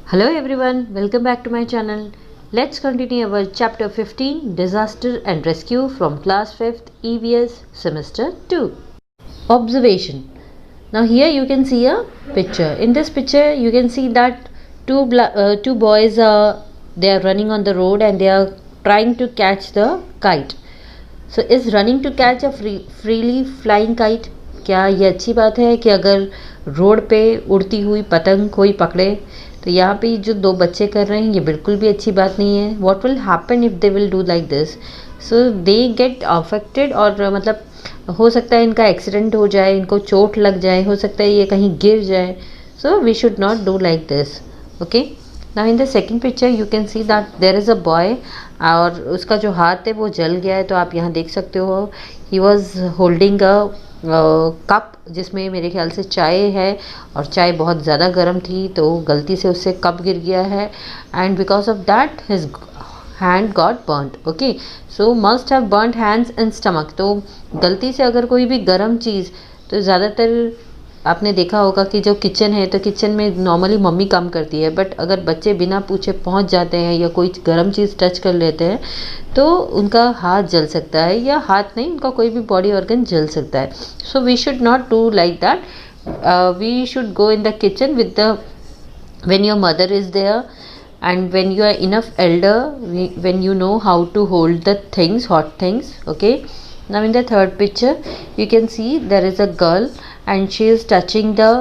Hello everyone, welcome back to my channel. Let's continue our chapter 15 Disaster and Rescue from class 5th EVS semester 2. Observation. Now here you can see a picture. In this picture you can see that two boys are running on the road and they are trying to catch the kite. So is running to catch a freely flying kite? क्या ये अच्छी बात है कि अगर road पे उड़ती हुई पतंग कोई पकड़े? तो यहाँ पे जो दो बच्चे कर रहे हैं ये बिल्कुल भी अच्छी बात नहीं है. What will happen if they will do like this? So they get affected और मतलब हो सकता है इनका एक्सीडेंट हो जाए, इनको चोट लग जाए, हो सकता है ये कहीं गिर जाए. So we should not do like this. Okay, now in the second picture you can see that there is a boy और उसका जो हाथ है वो जल गया है. तो आप यहाँ देख सकते हो he was holding a cup जिसमें मेरे ख्याल से चाय है और चाय बहुत ज़्यादा गर्म थी तो गलती से उससे कप गिर गया है and because of that his hand got burned. Okay, so must have burned hands and stomach. तो गलती से अगर कोई भी गर्म चीज़, तो ज़्यादातर आपने देखा होगा कि जो किचन है तो किचन में नॉर्मली मम्मी काम करती है, बट अगर बच्चे बिना पूछे पहुंच जाते हैं या कोई गर्म चीज़ टच कर लेते हैं तो उनका हाथ जल सकता है, या हाथ नहीं, उनका कोई भी बॉडी ऑर्गन जल सकता है. So we should not do like that. We should go in the kitchen with the when your mother is there and when you are enough elder, when you know how to hold the things, hot things. Okay, now in the third picture you can see there is a girl and she is touching the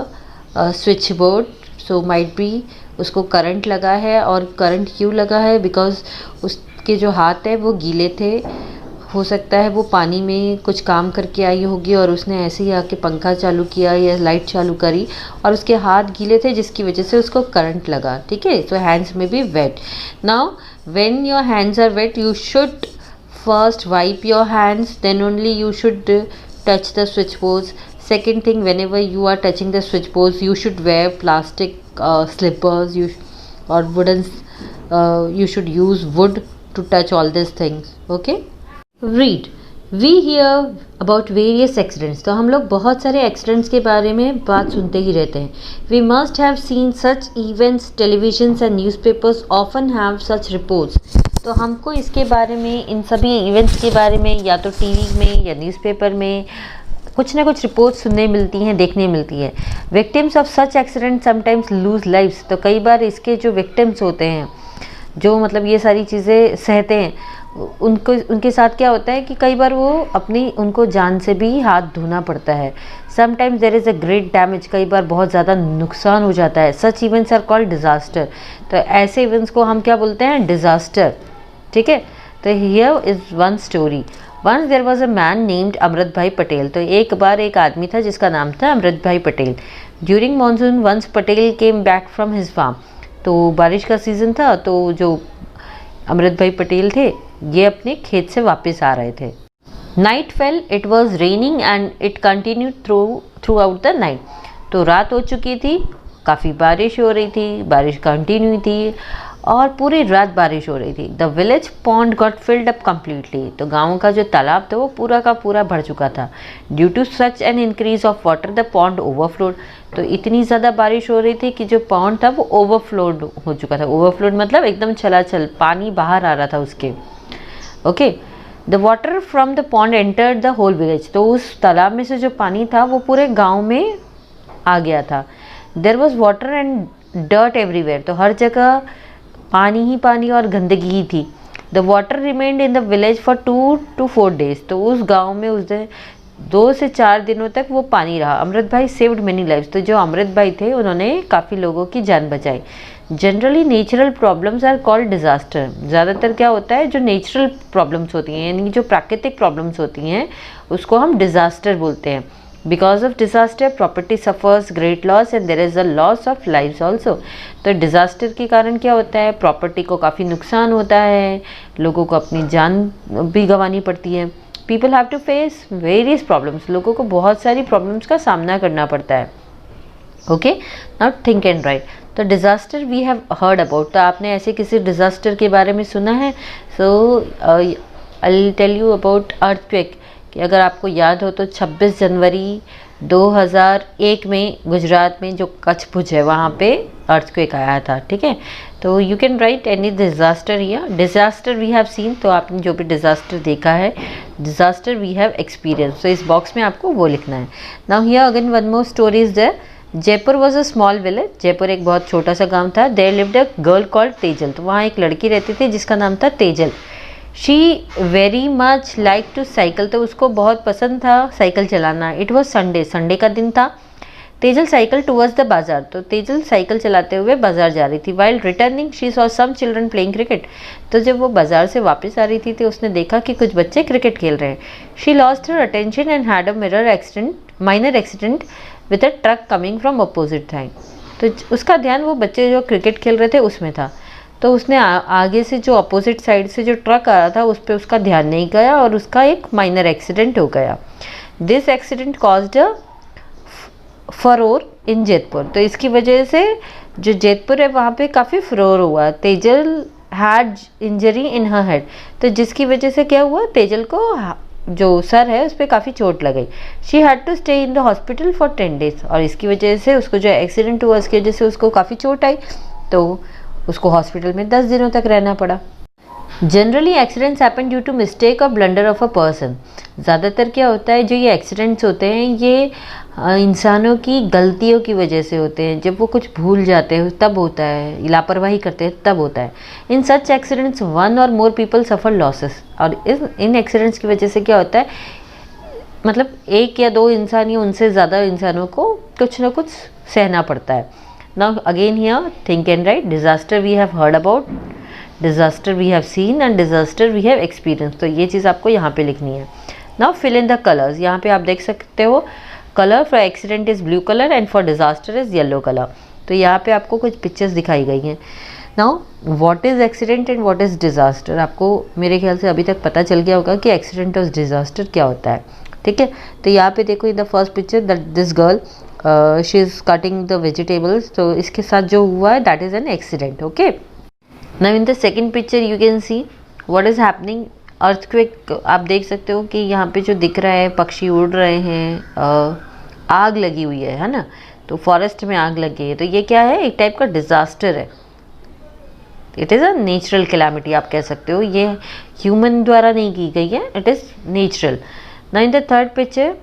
switchboard. So might be उसको current लगा है, और current क्यों लगा है? Because उसके जो हाथ है वो गीले थे. हो सकता है वो पानी में कुछ काम करके आई होगी और उसने ऐसे ही आके पंखा चालू किया या लाइट चालू करी और उसके हाथ गीले थे जिसकी वजह से उसको करंट लगा. ठीक है, सो हैंड्स में be wet. Now when your hands are wet you should first wipe your hands, then only you should touch the switch boards. Second thing, whenever you are touching the switch boards you should wear plastic slippers, or wooden, you should use wood to touch all these things. Okay, read. We hear about various accidents. तो हम लोग बहुत सारे accidents के बारे में बात सुनते ही रहते हैं. We must have seen such events. Televisions and newspapers often have such reports. तो हमको इसके बारे में, इन सभी इवेंट्स के बारे में या तो टीवी में या न्यूज़पेपर में कुछ ना कुछ रिपोर्ट्स सुनने मिलती हैं, देखने मिलती है. Victims of such accident sometimes lose lifes. तो कई बार इसके जो विक्टिम्स होते हैं, जो मतलब ये सारी चीज़ें सहते हैं, उनके साथ क्या होता है कि कई बार उनको जान से भी हाथ धोना पड़ता है. Sometimes there is a great damage. कई बार बहुत ज़्यादा नुकसान हो जाता है. Such events are called disaster. तो ऐसे इवेंट्स को हम क्या बोलते हैं? डिज़ास्टर. ठीक है, तो here is one story. Once there was a man named Amrit bhai Patel. तो एक बार एक आदमी था जिसका नाम था Amrit bhai Patel. During monsoon once Patel came back from his farm. तो बारिश का सीज़न था, तो जो अमृत भाई पटेल थे ये अपने खेत से वापस आ रहे थे. Night fail, it was raining and it continued through out the night. तो रात हो चुकी थी, काफ़ी बारिश हो रही थी, बारिश कंटिन्यू थी और पूरी रात बारिश हो रही थी. The village pond got filled up completely. तो गाँव का जो तालाब था वो पूरा का पूरा भर चुका था. Due to such an increase of water the pond overflowed. तो इतनी ज़्यादा बारिश हो रही थी कि जो पॉन्ड था वो ओवरफ्लोड हो चुका था. ओवरफ्लोड मतलब एकदम छलाछल पानी बाहर आ रहा था उसके. Okay, the water from the pond entered the whole village. तो उस तालाब में से जो पानी था वो पूरे गाँव में आ गया था. There was water and dirt everywhere. तो हर जगह पानी ही पानी और गंदगी ही थी. The water remained in the village for 2 to 4 days. तो उस गांव में उस दिन 2 से 4 दिनों तक वो पानी रहा. अमृत भाई सेव्ड मेनी लाइव्स. तो जो अमृत भाई थे उन्होंने काफ़ी लोगों की जान बचाई. Generally natural problems are called disaster. ज़्यादातर क्या होता है, जो नेचुरल प्रॉब्लम्स होती हैं यानी जो प्राकृतिक प्रॉब्लम्स होती हैं उसको हम डिज़ास्टर बोलते हैं. Because of disaster, property suffers great loss and there is a loss of lives also. तो डिज़ास्टर के कारण क्या होता है, प्रॉपर्टी को काफ़ी नुकसान होता है, लोगों को अपनी जान भी गंवानी पड़ती है. People have to face various problems. लोगों को बहुत सारी प्रॉब्लम्स का सामना करना पड़ता है. Okay, now think and write. तो disaster we have heard about. तो आपने ऐसे किसी डिज़ास्टर के बारे में सुना है? So I will tell you about earthquake. कि अगर आपको याद हो तो 26 जनवरी 2001 में गुजरात में जो कच्छ भुज है वहाँ पे अर्थक्वेक आया था, ठीक है। तो you can write any disaster या डिज़ास्टर वी हैव सीन, तो आपने जो भी डिज़ास्टर देखा है, डिज़ास्टर वी हैव एक्सपीरियंस, तो इस बॉक्स में आपको वो लिखना है। Now here again one more story is there. Jaipur was a small village, Jaipur एक बहुत छोटा सा गांव था। There lived a girl called Tejal, तो वहाँ एक लड़की रहती थी जिसका नाम था Tejal. She very much like to cycle, तो उसको बहुत पसंद था साइकिल चलाना। इट वॉज संडे, संडे का दिन था। तेजल साइकिल टूवर्ड्स द बाजार, तो तेजल साइकिल चलाते हुए बाजार जा रही थी। While returning she saw some children playing cricket, तो जब वो बाजार से वापस आ रही थी तो उसने देखा कि कुछ बच्चे क्रिकेट खेल रहे हैं। She lost her attention and had a mirror accident, minor accident with a truck coming from opposite side, तो उसका ध्यान वो बच्चे जो क्रिकेट खेल रहे थे उसमें था। तो उसने आगे से जो अपोजिट साइड से जो ट्रक आ रहा था उस पर उसका ध्यान नहीं गया और उसका एक माइनर एक्सीडेंट हो गया। दिस एक्सीडेंट कॉज्ड अ फरोर इन जेतपुर, तो इसकी वजह से जो जेतपुर है वहाँ पे काफ़ी फरोर हुआ। Tejal had injury in her head, तो जिसकी वजह से क्या हुआ, तेजल को जो सर है उस पर काफ़ी चोट लग गई। She had to stay in the hospital for 10 days, और इसकी वजह से उसको जो एक्सीडेंट हुआ उसकी वजह से उसको काफ़ी चोट आई, तो उसको हॉस्पिटल में 10 दिनों तक रहना पड़ा। Generally accidents happen due to mistake और ब्लंडर ऑफ अ पर्सन, ज़्यादातर क्या होता है जो ये एक्सीडेंट्स होते हैं ये इंसानों की गलतियों की वजह से होते हैं। जब वो कुछ भूल जाते हैं तब होता है, लापरवाही करते हैं तब होता है। इन सच एक्सीडेंट्स वन और मोर पीपल सफ़र लॉसेस, और इन एक्सीडेंट्स की वजह से क्या होता है, मतलब एक या दो इंसान या उनसे ज़्यादा इंसानों को कुछ ना कुछ सहना पड़ता है। Now again here think and write, disaster we have heard about, disaster we have seen and disaster we have experience, तो ये चीज़ आपको यहाँ पे लिखनी है। Now fill in the colours, यहाँ पे आप देख सकते हो colour for accident is blue colour and for disaster is yellow colour, तो यहाँ पे आपको कुछ पिक्चर्स दिखाई गई हैं। Now what is accident and what is disaster, आपको मेरे ख्याल से अभी तक पता चल गया होगा कि एक्सीडेंट और डिज़ास्टर क्या होता है, ठीक है। तो यहाँ पे देखो in the first picture that this girl she is cutting the vegetables, तो इसके साथ जो हुआ है that is an accident, okay. Now in the second picture you can see what is happening, earthquake. आप देख सकते हो कि यहाँ पे जो दिख रहा है पक्षी उड़ रहे हैं, आग लगी हुई है ना, तो फॉरेस्ट में आग लगी है, तो ये क्या है, एक टाइप का डिज़ास्टर है। It is a natural calamity आप कह सकते हो, ये ह्यूमन द्वारा नहीं की गई है, it is natural. Now in the third picture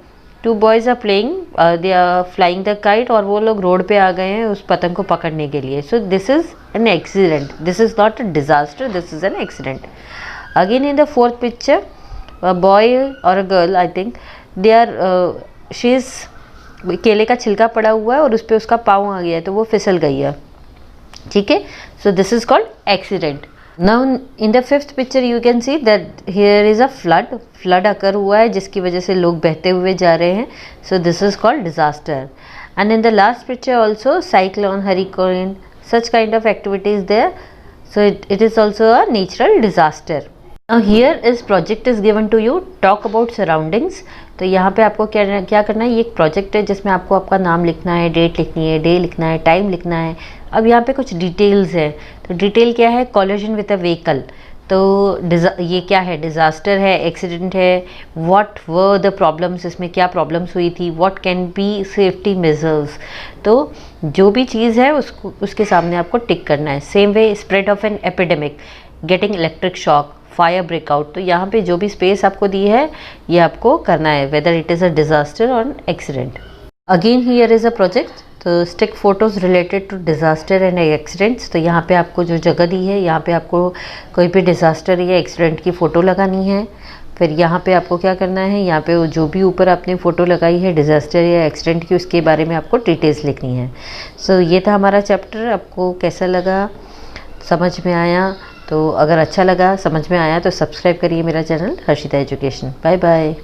two boys are playing, they are flying the kite, और वो लोग रोड पे आ गए हैं उस पतंग को पकड़ने के लिए। So this is an accident, this is not a disaster, this is an accident. Again in the fourth picture a boy or a girl I think they are she is केले का छिलका पड़ा हुआ है और उस पर उसका पाँव आ गया है तो वो फिसल गई है, ठीक है। So this is called accident. Now in the fifth picture you can see that here is a flood, flood occur हुआ है जिसकी वजह से लोग बहते हुए जा रहे हैं, सो this is called disaster. And in the last picture also cyclone, hurricane, such kind of activities there, so it is also a natural disaster. Now here is project is given to you, talk about surroundings। तो यहाँ पे आपको क्या करना है, ये एक project है जिसमें आपको आपका नाम लिखना है, डेट लिखनी है, डे लिखना है, टाइम लिखना है। अब यहाँ पे कुछ डिटेल्स है, तो डिटेल क्या है, कॉलिजन विद अ व्हीकल, तो ये क्या है, डिज़ास्टर है, एक्सीडेंट है, व्हाट वर द प्रॉब्लम्स, इसमें क्या प्रॉब्लम्स हुई थी, what can be safety measures, तो जो भी चीज़ है उसके सामने आपको टिक करना है। Same way spread of an epidemic, getting electric shock, fire breakout, तो यहाँ पे जो भी स्पेस आपको दी है ये आपको करना है, whether it is a disaster और accident. Again here is a project, तो stick photos related to disaster and accidents, तो यहाँ पे आपको जो जगह दी है यहाँ पे आपको कोई भी डिज़ास्टर या एक्सीडेंट की फ़ोटो लगानी है। फिर यहाँ पे आपको क्या करना है, यहाँ पे जो भी ऊपर आपने फ़ोटो लगाई है डिज़ास्टर या एक्सीडेंट की उसके बारे में आपको डिटेल्स लिखनी है। सो ये था हमारा चैप्टर, आपको कैसा लगा, समझ में आया? तो अगर अच्छा लगा, समझ में आया तो सब्सक्राइब करिए मेरा channel Harshita education. Bye bye.